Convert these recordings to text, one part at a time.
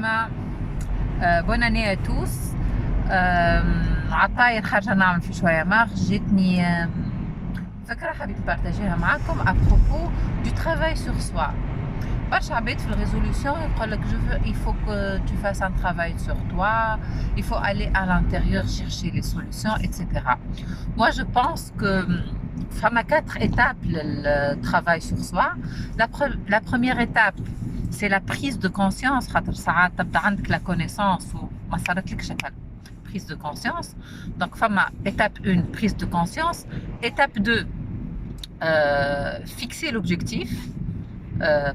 Bonne année à tous. عطاير خارجة نعمل في شوية مارش جتني فكرة حبيت نبارطاجيها معاكم à propos du travail sur soi. برشا عباد في الريزولوشن يقولك il faut que tu fasses un travail sur toi, il faut aller à l'intérieur chercher les solutions, etc. Moi je pense que فما 4 étapes le travail sur soi. La première étape c'est la prise de conscience. خاطر ساعات تبدا عندك la connaissance وما صارتلكش هكا prise de conscience. Donc فما étape 1 prise de conscience. Étape 2 fixer l'objectif,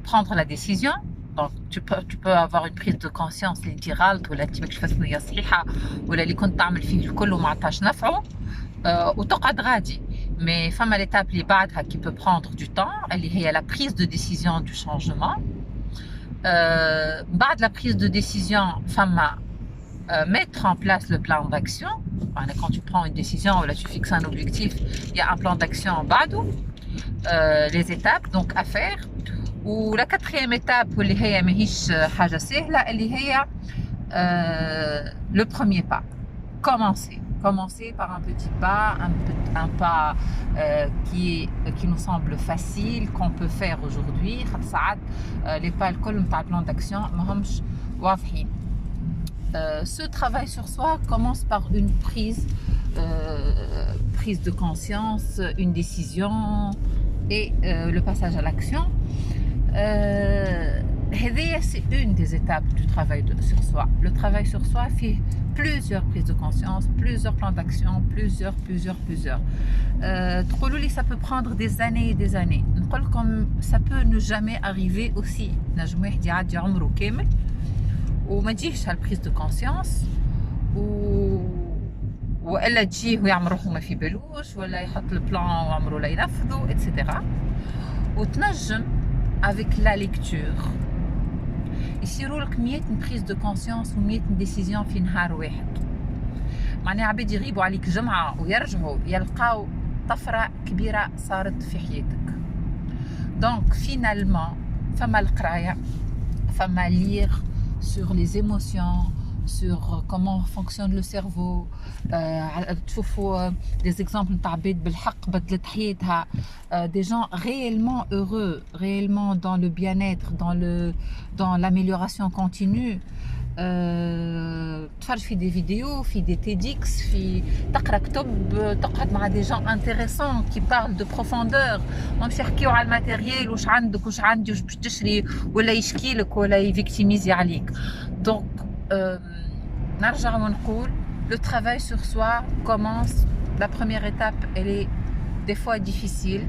prendre la décision. Donc tu peux avoir une prise de conscience اللي انت غلط ولا انت ماكش فاس نية صحيحة ولا اللي كنت تعمل فيه الكل وما عطاش نفعه وتقعد غادي. Mais فما l'étape اللي بعدها qui peut prendre du temps اللي هي la prise de décision du changement. بعد la prise de décision فما mettre en place le plan d'action. Quand tu prends une décision ou là tu fixes un objectif, il y a un plan d'action en bas, les étapes donc à faire. Ou la 4e étape اللي هي ماهيش حاجة سهلة اللي هي le premier pas. Commencer par un petit pas, un pas qui nous semble facile, qu'on peut faire aujourd'hui. Les pas الكل نتاع plan d'action ماهمش واضحين. Ce travail sur soi commence par une prise de conscience, une décision et le passage à l'action. C'est une des étapes du travail sur soi. Le travail sur soi fait plusieurs prises de conscience, plusieurs plans d'action, plusieurs. Ça peut prendre des années et des années. Comme ça peut ne jamais arriver aussi. وما تجيش هالبريز دو كونسيونس والا تجيه ويعمل روحه ما في بالوش ولا يحط البلان وعمره لا ينفذه اتسيتيرا. وتنجم avec la lecture يصيروا لك 100 بريز دو كونسيونس و100 ديسيزيون في نهار واحد. معناها عباد يغيبوا عليك جمعه ويرجعوا يلقاو طفره كبيره صارت في حياتك. دونك فينالمون فما القرايه فما لير sur les émotions, sur comment fonctionne le cerveau. تشوفوا des exemples نتاع عباد بالحق بدلت حياتها, des gens réellement heureux, réellement dans le bien-être, dans l'amélioration continue. تفرج في des vidéos, في des TEDx, في تقرا كتب, تقعد مع des gens intéressants qui parlent de profondeur. ماهمش يحكيو على الماتيريال واش عندك واش عندي واش باش تشري ولا يشكي لك ولا يفيكتيميزي عليك. Donc نرجع ونقول le travail sur soi commence. La première étape elle est des fois difficile.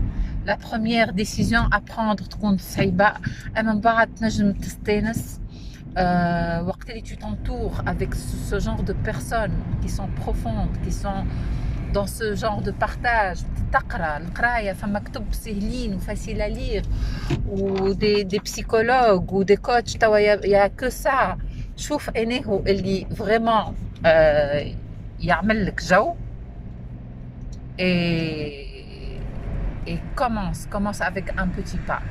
La première décision à prendre تكون صعيبة, أما من بعد تنجم تستانس. وقت اللي tu t'entoures avec ce genre de personnes qui sont profondes, qui sont dans ce genre de partage. تقرا القرايه فما كتب سهلين وفاسيل à lire و des psychologues ou des coachs توا يا كو سا. شوف انه اللي فريمون يعمل لك جو et commence avec un petit pas.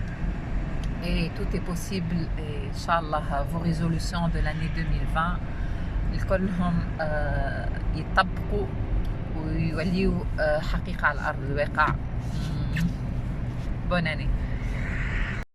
Et tout est possible. Et Inch'Allah, vos résolutions de l'année 2020 الكلهم يطبقوا ويوليوا حقيقة على الأرض الواقع. Bonne année.